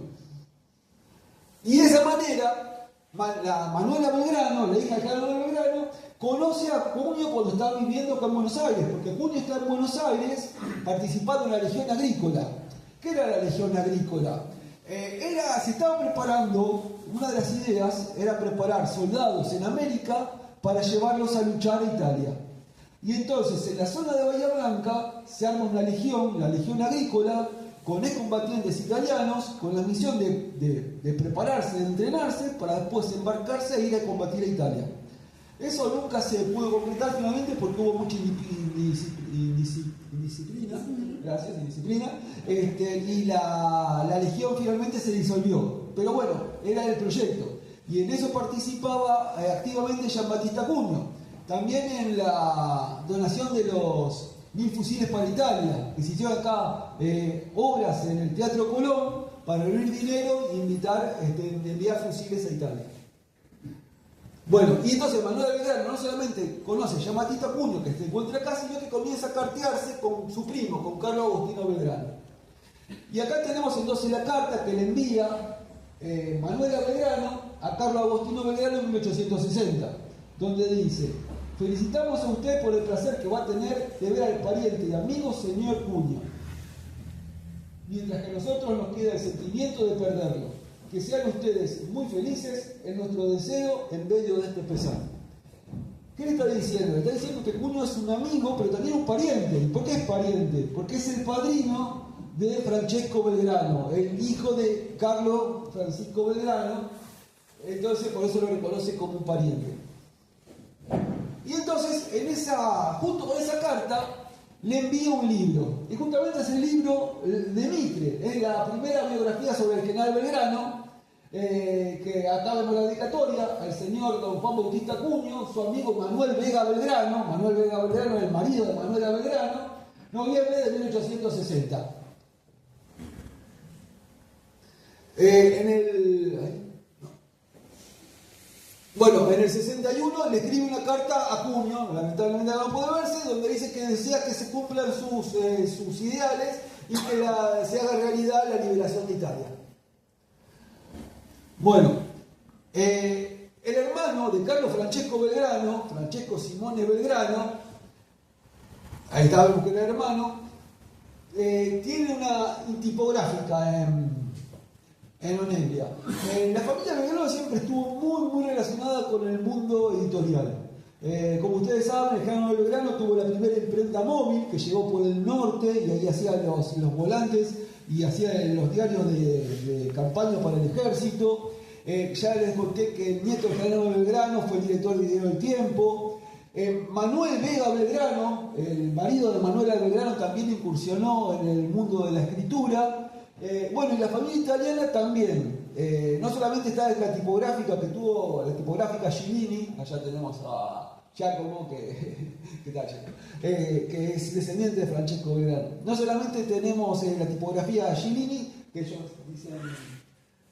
Y de esa manera, Manuela Belgrano, la hija de Carlos Belgrano, conoce a Cuneo cuando estaba viviendo acá en Buenos Aires, porque Cuneo está en Buenos Aires participando en la Legión Agrícola. ¿Qué era la Legión Agrícola? Se estaba preparando, una de las ideas era preparar soldados en América para llevarlos a luchar a Italia. Y entonces en la zona de Bahía Blanca se arma una legión, la Legión Agrícola, con excombatientes italianos, con la misión de prepararse, de entrenarse, para después embarcarse e ir a combatir a Italia. Eso nunca se pudo concretar finalmente porque hubo mucha indisciplina, y la legión finalmente se disolvió. Pero bueno, era el proyecto. Y en eso participaba activamente Gian Battista Cuneo. También en la donación de los 1000 fusiles para Italia, que se hicieron acá obras en el Teatro Colón para reunir dinero e enviar fusiles a Italia. Bueno, y entonces Manuel Belgrano no solamente conoce a Gian Battista Cuneo, que se encuentra acá, sino que comienza a cartearse con su primo, con Carlos Agostino Belgrano. Y acá tenemos entonces la carta que le envía Manuela Belgrano a Carlos Agostino Belgrano en 1860, donde dice: felicitamos a usted por el placer que va a tener de ver al pariente y amigo señor Cuneo, mientras que a nosotros nos queda el sentimiento de perderlo. Que sean ustedes muy felices, es nuestro deseo en medio de este pesar. ¿Qué le está diciendo? Le está diciendo que Cuneo es un amigo, pero también un pariente. ¿Y por qué es pariente? Porque es el padrino de Francesco Belgrano, el hijo de Carlos Francisco Belgrano. Entonces, por eso lo reconoce como un pariente. Y entonces, junto con esa carta, le envía un libro. Y justamente es el libro de Mitre. Es la primera biografía sobre el general Belgrano, que acá vemos la dedicatoria al señor don Juan Bautista Cuneo, su amigo Manuel Vega Belgrano. Manuel Vega Belgrano es el marido de Manuela Belgrano, noviembre de 1860. En el 61 le escribe una carta a Cuneo, lamentablemente no puede verse, donde dice que desea que se cumplan sus ideales y que se haga realidad la liberación de Italia. Bueno, el hermano de Carlos Francesco Belgrano, Francesco Simone Belgrano, ahí está, vemos que era hermano, tiene una tipográfica en Onelia. La familia Belgrano siempre estuvo muy relacionada con el mundo editorial. Como ustedes saben, el general Belgrano tuvo la primera imprenta móvil que llegó por el norte y ahí hacía los volantes y hacía los diarios de campaña para el ejército. Ya les conté que el nieto del general Belgrano fue el director de Diario El Tiempo. Manuel Vega Belgrano, el marido de Manuela Belgrano, también incursionó en el mundo de la escritura. Bueno, y la familia italiana también. No solamente está la tipográfica que tuvo, la tipográfica Gilini, allá tenemos a Giacomo, que es descendiente de Francesco Belgrano. No solamente tenemos la tipografía Gilini, que ellos dicen...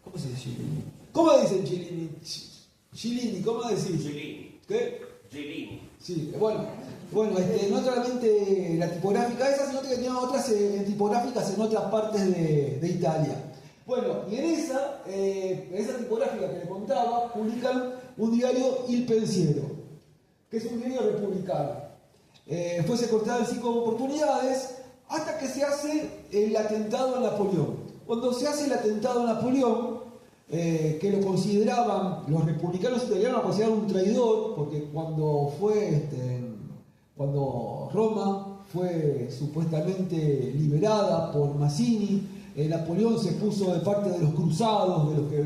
¿Cómo se dice Gilini? ¿Cómo dicen Gilini? Gilini, ¿cómo decís? Gilini. ¿Qué? Gilini. Sí, bueno, no solamente la tipográfica esa, sino que tenía otras tipográficas en otras partes de Italia. Bueno, y en esa tipográfica que le contaba, publican un diario Il Pensiero, que es un diario republicano. Fue secuestrado en 5 oportunidades hasta que se hace el atentado a Napoleón. Cuando se hace el atentado a Napoleón, que lo consideraban, los republicanos italianos lo consideraban un traidor, porque cuando Roma fue supuestamente liberada por Mazzini, Napoleón se puso de parte de los cruzados, de los que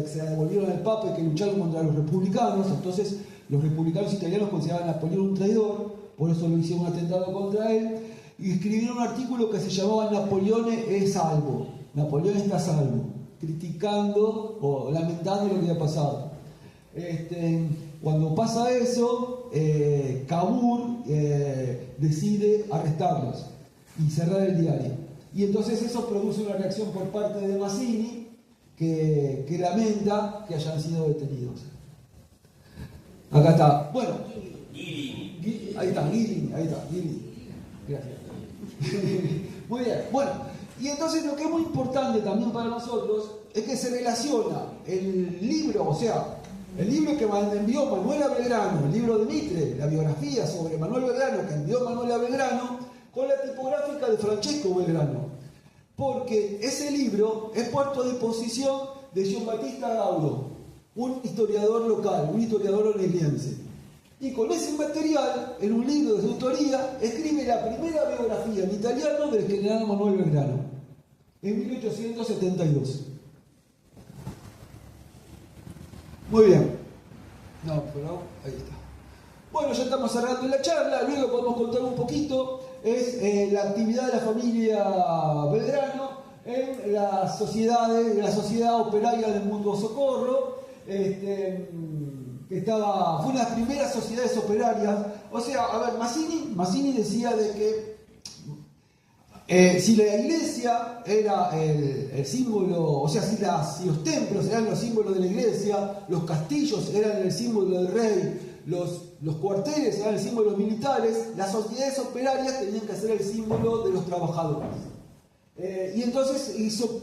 se devolvieron al Papa y que lucharon contra los republicanos. Entonces los republicanos italianos consideraban a Napoleón un traidor, por eso lo hicieron un atentado contra él, y escribieron un artículo que se llamaba Napoleón es salvo, Napoleón está a salvo, criticando o lamentando lo que había pasado. Cuando pasa eso, Cavour decide arrestarlos y cerrar el diario. Y entonces eso produce una reacción por parte de Mazzini que lamenta que hayan sido detenidos. Acá está. Bueno. Gilini. Ahí está, Gilini. Gracias. Muy bien. Bueno, y entonces lo que es muy importante también para nosotros es que se relaciona el libro, o sea, el libro que envió Manuela Belgrano, el libro de Mitre, la biografía sobre Manuel Belgrano que envió Manuela Belgrano, con la tipográfica de Francesco Belgrano, porque ese libro es puesto a disposición de Giambattista Gaudo, un historiador local, un historiador oneliense. Y con ese material, en un libro de su autoría, escribe la primera biografía en italiano del general Manuel Belgrano, en 1872. Muy bien. No, pero ahí está. Bueno, ya estamos cerrando la charla, luego podemos contar un poquito, es la actividad de la familia Belgrano en la sociedad operaria del Mutuo Socorro, fue una de las primeras sociedades operarias. O sea, a ver, Mazzini decía de que si la iglesia era el símbolo, o sea, si los templos eran los símbolos de la iglesia, los castillos eran el símbolo del rey, los cuarteles eran el símbolo de los militares, las sociedades operarias tenían que ser el símbolo de los trabajadores. Y entonces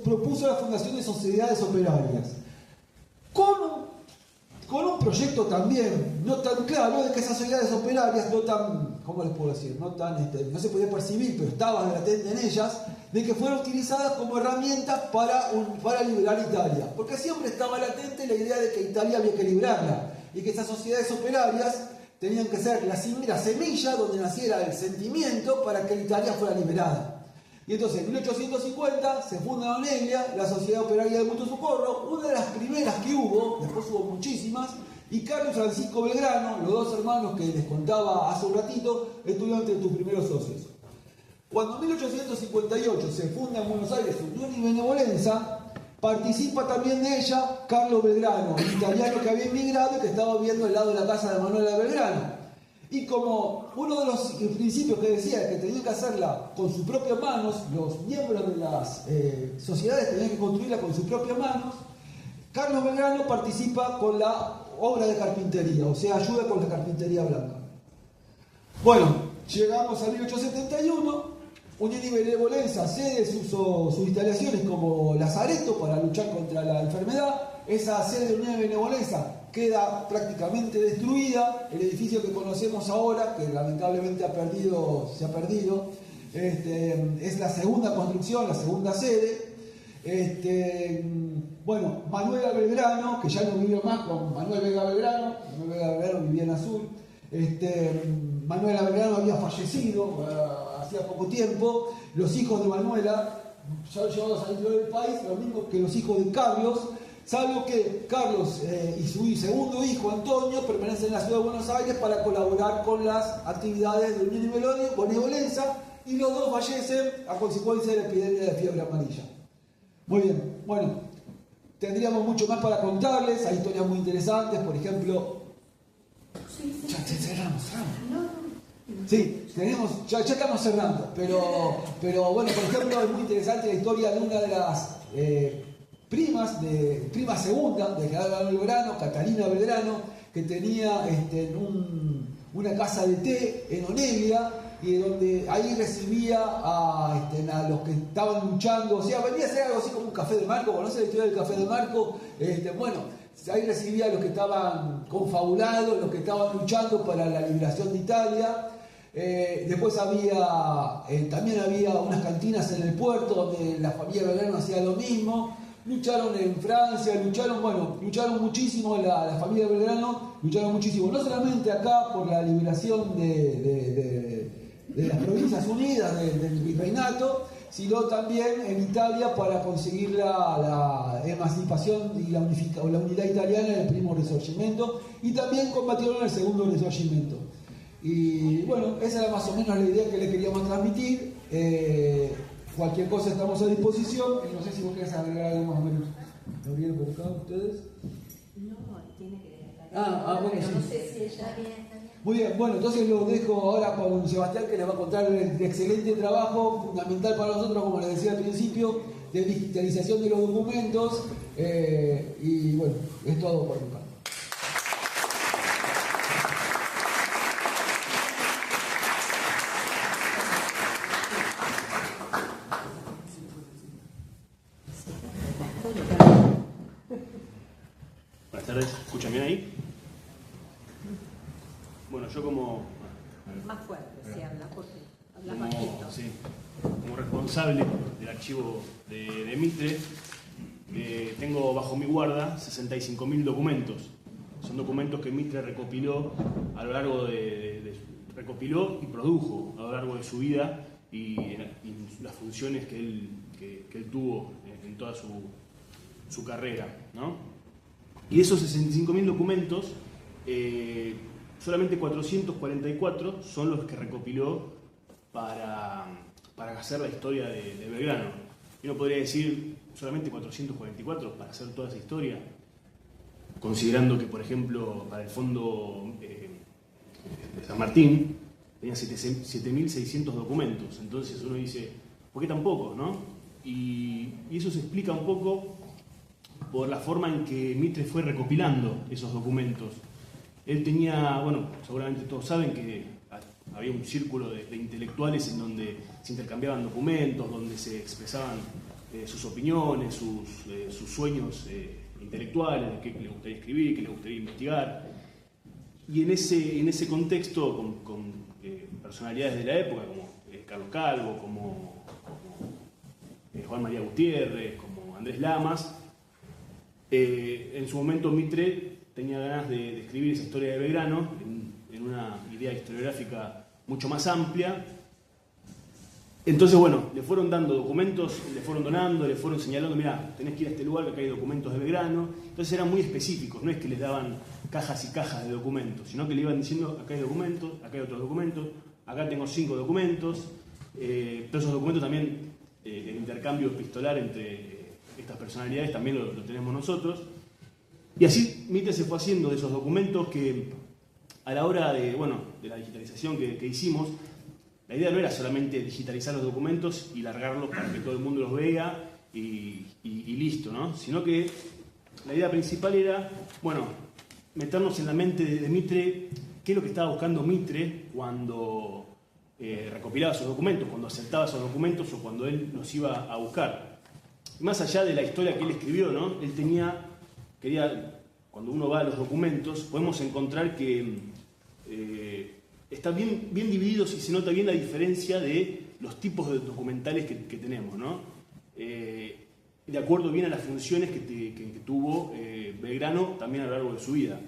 propuso la fundación de sociedades operarias, con un proyecto también no tan claro de que esas sociedades operarias no tan, ¿cómo les puedo decir? No se podía percibir, pero estaba latente en ellas, de que fueran utilizadas como herramientas para liberar Italia, porque siempre estaba latente la idea de que Italia había que librarla y que esas sociedades operarias tenían que ser la semilla donde naciera el sentimiento para que Italia fuera liberada. Y entonces en 1850 se funda en Oneglia la Sociedad Operaria del Mutuo Socorro, una de las primeras que hubo, después hubo muchísimas, y Carlos y Francisco Belgrano, los dos hermanos que les contaba hace un ratito, estuvieron entre sus primeros socios. Cuando en 1858 se funda en Buenos Aires Unión y Benevolenza, participa también de ella Carlos Belgrano, un italiano que había emigrado y que estaba viviendo al lado de la casa de Manuela Belgrano. Y como uno de los principios que decía que tenían que hacerla con sus propias manos, los miembros de las sociedades tenían que construirla con sus propias manos, Carlos Belgrano participa con la obra de carpintería, o sea, ayuda con la carpintería blanca. Bueno, llegamos a 1871, Unión y Benevolenza cede sus instalaciones como lazareto para luchar contra la enfermedad. Esa sede de Unión y Benevolenza queda prácticamente destruida. El edificio que conocemos ahora, que lamentablemente se ha perdido, es la segunda construcción, la segunda sede. Bueno, Manuela Belgrano, que ya no vivió más con Manuel Vega Belgrano, vivía en Azul. Manuela Belgrano había fallecido hacía poco tiempo. Los hijos de Manuela, ya llevados al interior del país, lo mismo que los hijos de Carlos, salvo que Carlos y su segundo hijo, Antonio, permanecen en la ciudad de Buenos Aires para colaborar con las actividades de Unión y Benevolencia, y los dos fallecen a consecuencia de la epidemia de fiebre amarilla. Muy bien, bueno, tendríamos mucho más para contarles, hay historias muy interesantes, por ejemplo... Ya cerramos. Sí, ya estamos cerrando, pero bueno, por ejemplo, es muy interesante la historia de una de las prima segunda de General Belgrano, Catalina Belgrano, que tenía una casa de té en Oneglia, y donde ahí recibía a los que estaban luchando, o sea, venía a ser algo así como un café de Marco. ¿Conocen la historia del café de Marco? Bueno, ahí recibía a los que estaban confabulados, los que estaban luchando para la liberación de Italia. Después también había unas cantinas en el puerto donde la familia Belgrano hacía lo mismo. Lucharon en Francia, lucharon muchísimo, la familia Belgrano lucharon muchísimo, no solamente acá por la liberación de las Provincias Unidas, del virreinato, sino también en Italia para conseguir la emancipación y la unidad italiana en el primo Risorgimento, y también combatieron en el segundo Risorgimento. Y bueno, esa era más o menos la idea que le queríamos transmitir. Cualquier cosa estamos a disposición. No sé si vos querés agregar algo más o menos. ¿Gabriel, por acá, ustedes? No, tiene que bueno, sí. No sé si ella... Muy bien, bueno, entonces lo dejo ahora con Sebastián, que les va a contar el excelente trabajo, fundamental para nosotros, como les decía al principio, de digitalización de los documentos. Y bueno, es todo por mi parte. Buenas tardes, ¿escuchan bien ahí? Bueno, yo como... Más fuerte, si habla, porque habla bajito. Sí, como responsable del archivo de Mitre, tengo bajo mi guarda 65.000 documentos. Son documentos que Mitre recopiló a lo largo recopiló y produjo a lo largo de su vida y las funciones que él tuvo en toda su carrera, ¿no? Y esos 65.000 documentos, solamente 444 son los que recopiló para hacer la historia de Belgrano. Y uno podría decir, solamente 444 para hacer toda esa historia, considerando que, por ejemplo, para el fondo de San Martín tenía 7.600 documentos. Entonces uno dice, ¿por qué tan pocos, no? Y eso se explica un poco por la forma en que Mitre fue recopilando esos documentos. Él tenía, bueno, seguramente todos saben que había un círculo de intelectuales en donde se intercambiaban documentos, donde se expresaban sus opiniones, sus sueños intelectuales, de qué le gustaría escribir, qué le gustaría investigar. Y en ese contexto, con personalidades de la época, como Carlos Calvo, como Juan María Gutiérrez, como Andrés Lamas, en su momento Mitre tenía ganas de escribir esa historia de Belgrano en una idea historiográfica mucho más amplia. Entonces, bueno, le fueron dando documentos, le fueron donando, le fueron señalando, mirá, tenés que ir a este lugar que acá hay documentos de Belgrano. Entonces eran muy específicos, no es que les daban cajas y cajas de documentos, sino que le iban diciendo, acá hay documentos, acá hay otros documentos, acá tengo 5 documentos. Todos esos documentos también, el intercambio epistolar entre estas personalidades también lo tenemos nosotros. Y así Mitre se fue haciendo de esos documentos que a la hora de la digitalización que hicimos, la idea no era solamente digitalizar los documentos y largarlos para que todo el mundo los vea y listo, ¿no? Sino que la idea principal era, meternos en la mente de Mitre, qué es lo que estaba buscando Mitre cuando recopilaba esos documentos, cuando aceptaba esos documentos o cuando él los iba a buscar. Y más allá de la historia que él escribió, ¿no? Él quería, cuando uno va a los documentos, podemos encontrar que están bien divididos y se nota bien la diferencia de los tipos de documentales que tenemos, ¿no? De acuerdo bien a las funciones que tuvo Belgrano también a lo largo de su vida.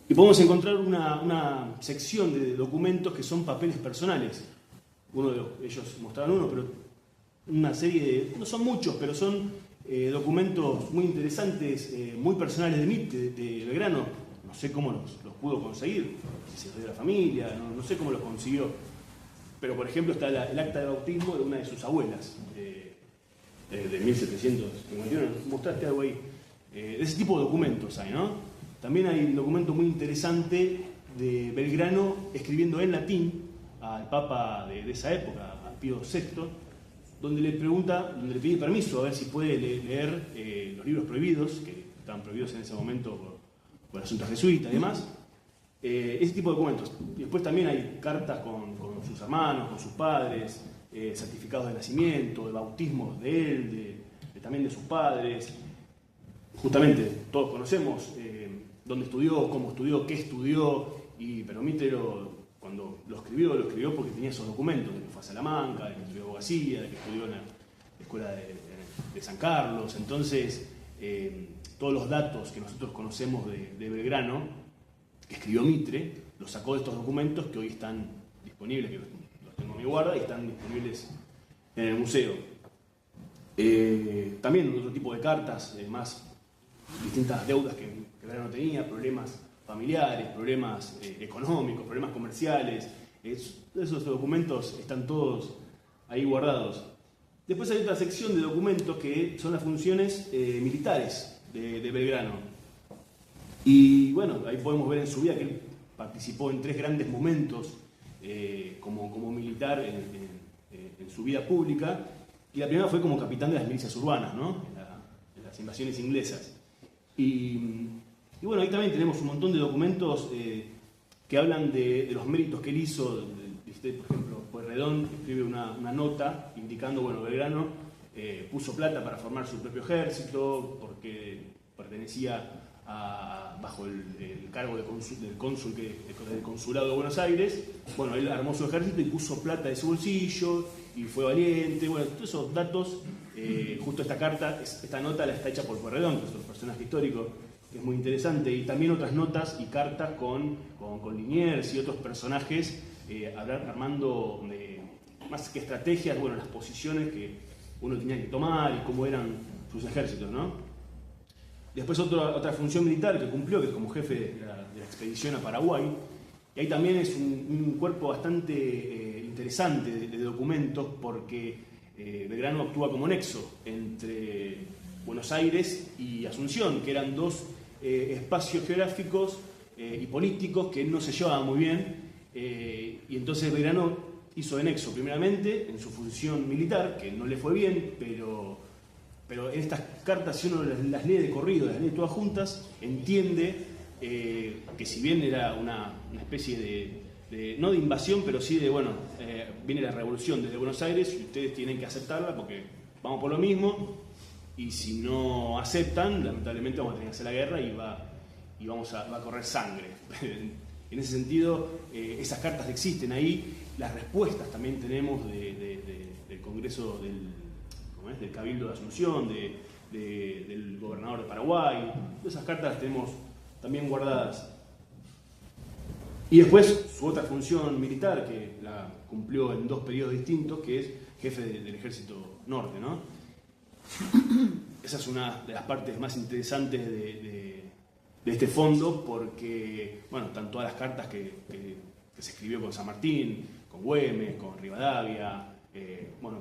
Y podemos encontrar una sección de documentos que son papeles personales. Uno de ellos mostraron uno, pero una serie no son muchos, pero son documentos muy interesantes, muy personales de Mitre, de Belgrano. No sé cómo los pudo conseguir, si se los dio a la familia, no sé cómo los consiguió. Pero, por ejemplo, está el acta de bautismo de una de sus abuelas, de 1751. Mostraste algo ahí. De ese tipo de documentos hay, ¿no? También hay un documento muy interesante de Belgrano escribiendo en latín al Papa de esa época, a Pío VI, donde le pide permiso a ver si puede leer los libros prohibidos, que estaban prohibidos en ese momento por asuntos jesuitas y demás. Ese tipo de documentos. Y después también hay cartas con sus hermanos, con sus padres, certificados de nacimiento, de bautismo de él, también de sus padres. Justamente todos conocemos dónde estudió, cómo estudió, qué estudió, pero Mitre cuando lo escribió porque tenía esos documentos, de que fue a Salamanca, de que estudió abogacía, de que estudió en la escuela de San Carlos. Entonces, todos los datos que nosotros conocemos de Belgrano, que escribió Mitre, los sacó de estos documentos que hoy están disponibles, que los tengo en mi guarda y están disponibles en el museo. También otro tipo de cartas, más distintas deudas que Belgrano tenía, problemas familiares, problemas económicos, problemas comerciales. Esos documentos están todos ahí guardados. Después hay otra sección de documentos que son las funciones militares de Belgrano. Y bueno, ahí podemos ver en su vida que él participó en 3 grandes momentos como militar en su vida pública. Y la primera fue como capitán de las milicias urbanas, ¿no? En las invasiones inglesas. Y bueno, ahí también tenemos un montón de documentos que hablan de los méritos que él hizo. Por ejemplo, Pueyrredón escribe una nota indicando, bueno, Belgrano puso plata para formar su propio ejército porque pertenecía bajo el cargo del cónsul del consulado de Buenos Aires. Bueno, él armó su ejército y puso plata de su bolsillo y fue valiente. Bueno, todos esos datos, justo esta nota la está hecha por Pueyrredón, que es un personaje histórico que es muy interesante, y también otras notas y cartas con Liniers y otros personajes armando más que estrategias, bueno, las posiciones que uno tenía que tomar y cómo eran sus ejércitos, ¿no? Después otra función militar que cumplió, que es como jefe de la expedición a Paraguay, y ahí también es un cuerpo bastante interesante de documentos, porque Belgrano actúa como nexo entre Buenos Aires y Asunción, que eran 2 espacios geográficos y políticos que no se llevaban muy bien, y entonces Belgrano hizo de nexo primeramente en su función militar, que no le fue bien, pero en estas cartas, si uno las lee de corrido, las lee todas juntas, entiende que si bien era una especie no de invasión, pero sí de, bueno, viene la revolución desde Buenos Aires y ustedes tienen que aceptarla porque vamos por lo mismo, y si no aceptan, lamentablemente vamos a tener que hacer la guerra y va a correr sangre. En ese sentido, esas cartas existen ahí. Las respuestas también tenemos del Congreso del Cabildo de Asunción, del gobernador de Paraguay. Todas esas cartas las tenemos también guardadas. Y después su otra función militar, que la cumplió en 2 periodos distintos, que es jefe del Ejército Norte, ¿no? Esa es una de las partes más interesantes de este fondo, porque, bueno, están todas las cartas que se escribió con San Martín, con Güemes, con Rivadavia, bueno,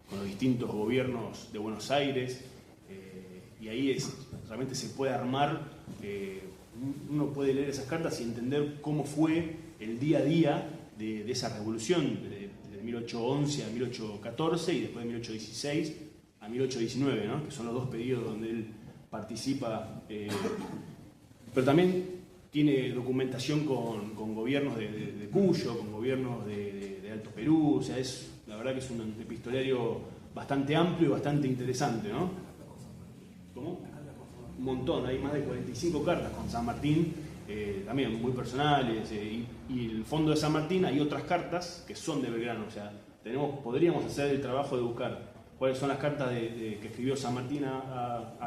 con los distintos gobiernos de Buenos Aires, y ahí realmente se puede armar, uno puede leer esas cartas y entender cómo fue el día a día de esa revolución, de 1811 a 1814 y después de 1816 a 1819, ¿no? Que son los 2 periodos donde él participa, pero también tiene documentación con gobiernos de Cuyo, con gobiernos de Alto Perú. O sea, la verdad que es un epistolario bastante amplio y bastante interesante, ¿no? ¿Cómo? Un montón, hay más de 45 cartas con San Martín, también muy personales, y el fondo de San Martín hay otras cartas que son de Belgrano. O sea, podríamos hacer el trabajo de buscar cuáles son las cartas que escribió San Martín a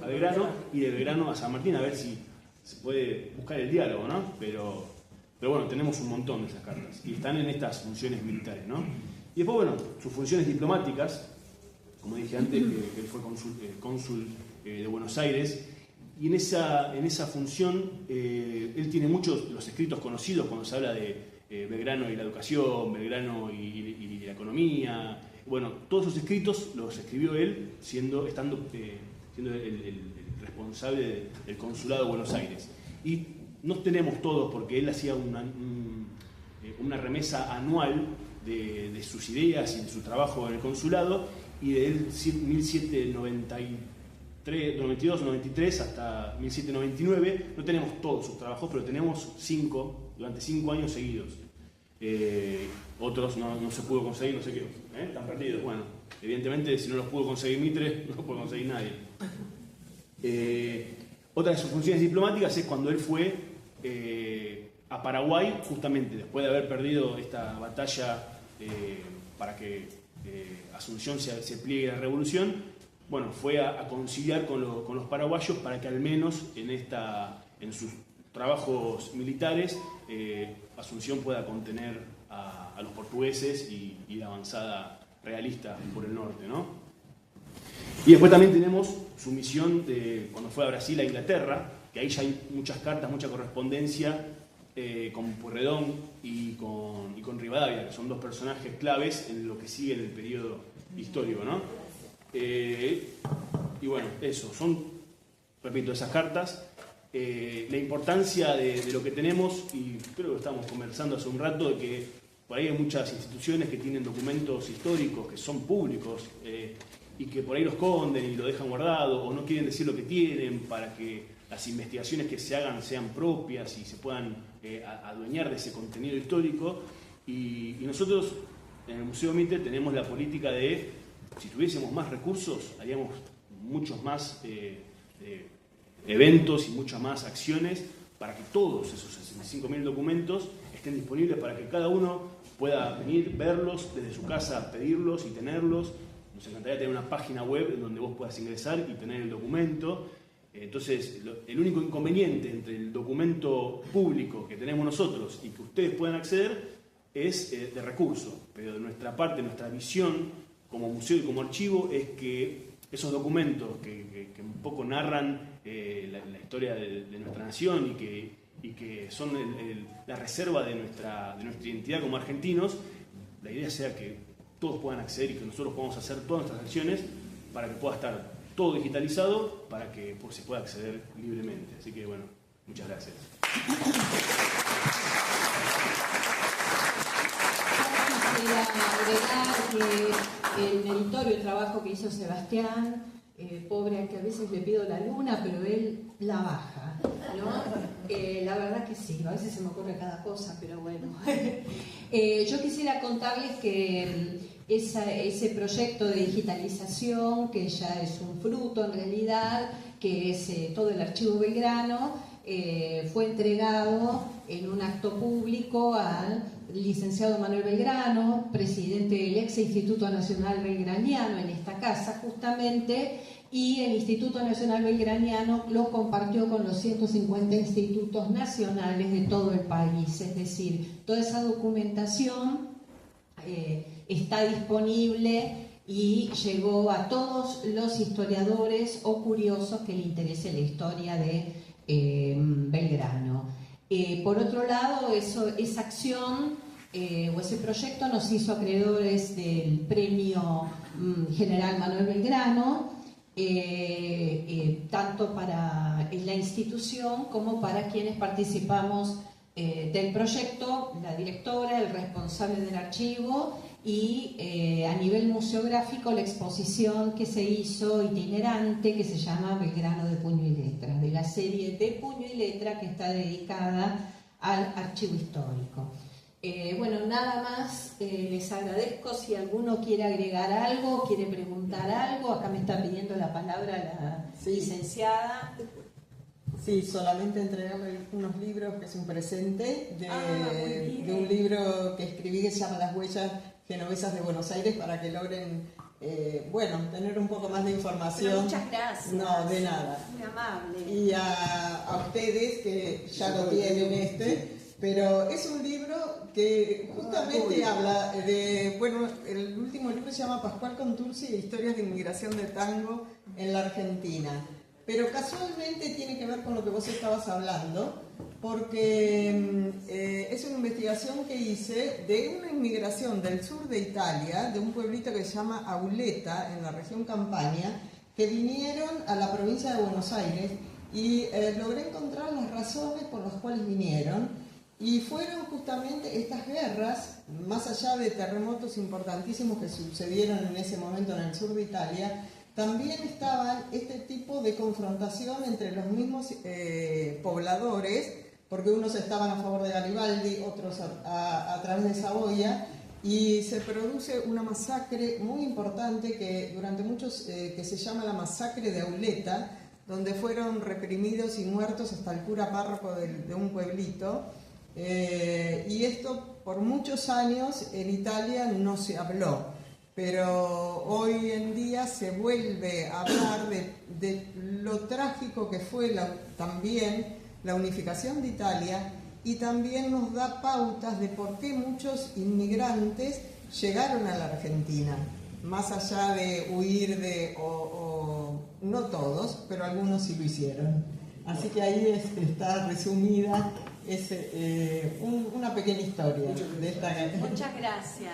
Belgrano, y de Belgrano a San Martín, a ver si se puede buscar el diálogo, ¿no? Pero bueno, tenemos un montón de esas cartas y están en estas funciones militares, ¿no? Y después, bueno, sus funciones diplomáticas, como dije antes, que él fue cónsul de Buenos Aires. Y en esa función, él tiene muchos los escritos conocidos cuando se habla de Belgrano y la educación, Belgrano y la economía. Bueno, todos esos escritos los escribió él siendo el responsable del consulado de Buenos Aires. Y no tenemos todos, porque él hacía una remesa anual de sus ideas y de su trabajo en el consulado, y de 1792-93 hasta 1799 no tenemos todos sus trabajos, pero tenemos 5 durante 5 años seguidos. Otros no se pudo conseguir, no sé qué, están perdidos. Bueno, evidentemente si no los pudo conseguir Mitre, no los puede conseguir nadie. Otra de sus funciones diplomáticas es cuando él fue a Paraguay, justamente después de haber perdido esta batalla para que Asunción se pliegue a la revolución. Bueno, fue a conciliar con los paraguayos para que al menos en sus trabajos militares Asunción pueda contener a los portugueses y la avanzada realista por el norte, ¿no? Y después también tenemos su misión cuando fue a Brasil, a Inglaterra, que ahí ya hay muchas cartas, mucha correspondencia con Pueyrredón y con Rivadavia, que son dos personajes claves en lo que sigue en el periodo histórico, ¿no? Y bueno, eso, son, repito, esas cartas. La importancia de lo que tenemos, y creo que estamos conversando hace un rato, de que por ahí hay muchas instituciones que tienen documentos históricos que son públicos y que por ahí los esconden y lo dejan guardado o no quieren decir lo que tienen para que las investigaciones que se hagan sean propias y se puedan adueñar de ese contenido histórico. Y nosotros en el Museo Mitre tenemos la política de, si tuviésemos más recursos, haríamos muchos más eventos y muchas más acciones para que todos esos 65.000 documentos estén disponibles para que cada uno pueda venir, verlos desde su casa, pedirlos y tenerlos. Nos encantaría tener una página web en donde vos puedas ingresar y tener el documento. Entonces, el único inconveniente entre el documento público que tenemos nosotros y que ustedes puedan acceder es de recursos. Pero de nuestra parte, nuestra visión como museo y como archivo es que esos documentos que un poco narran la historia de nuestra nación y que son la reserva de nuestra identidad como argentinos, la idea sea que todos puedan acceder y que nosotros podamos hacer todas nuestras acciones para que pueda estar todo digitalizado, para que se pueda acceder libremente. Así que bueno, muchas gracias. Quisiera agregar que el meritorio trabajo que hizo Sebastián, pobre, que a veces le pido la luna, pero él la baja, ¿no? La verdad que sí, a veces se me ocurre cada cosa, pero bueno. Yo quisiera contarles que ese proyecto de digitalización, que ya es un fruto en realidad, que es todo el archivo Belgrano, fue entregado en un acto público al licenciado Manuel Belgrano, presidente del ex Instituto Nacional Belgraniano, en esta casa justamente, y el Instituto Nacional Belgraniano lo compartió con los 150 institutos nacionales de todo el país. Es decir, toda esa documentación está disponible y llegó a todos los historiadores o curiosos que le interese la historia de Belgrano. Por otro lado, esa acción o ese proyecto nos hizo acreedores del Premio General Manuel Belgrano, tanto para la institución como para quienes participamos del proyecto, la directora, el responsable del archivo y a nivel museográfico la exposición que se hizo itinerante que se llama Belgrano de Puño y Letra, de la serie de Puño y Letra que está dedicada al archivo histórico. Bueno, nada más, les agradezco. Si alguno quiere agregar algo, quiere preguntar algo, acá me está pidiendo la palabra la licenciada. Sí, solamente entregarle unos libros, que es un presente de un libro que escribí que se llama Las huellas genovesas de Buenos Aires, para que logren, tener un poco más de información. Pero muchas gracias. No, de nada. Muy amable. Y a ustedes, que ya lo tienen Pero es un libro que justamente habla de, bueno, el último libro se llama Pascual Contursi, Historias de Inmigración de Tango en la Argentina. Pero casualmente tiene que ver con lo que vos estabas hablando, porque es una investigación que hice de una inmigración del sur de Italia, de un pueblito que se llama Auleta, en la región Campania, que vinieron a la provincia de Buenos Aires y logré encontrar las razones por las cuales vinieron. Y fueron justamente estas guerras, más allá de terremotos importantísimos que sucedieron en ese momento en el sur de Italia, también estaban este tipo de confrontación entre los mismos pobladores, porque unos estaban a favor de Garibaldi, otros a través de Saboya, y se produce una masacre muy importante que durante muchos, que se llama la masacre de Auleta, donde fueron reprimidos y muertos hasta el cura párroco de un pueblito. Y esto por muchos años en Italia no se habló, pero hoy en día se vuelve a hablar de lo trágico que fue también la unificación de Italia, y también nos da pautas de por qué muchos inmigrantes llegaron a la Argentina, más allá de huir no todos, pero algunos sí lo hicieron. Así que ahí está resumida una pequeña historia de esta. Muchas gracias.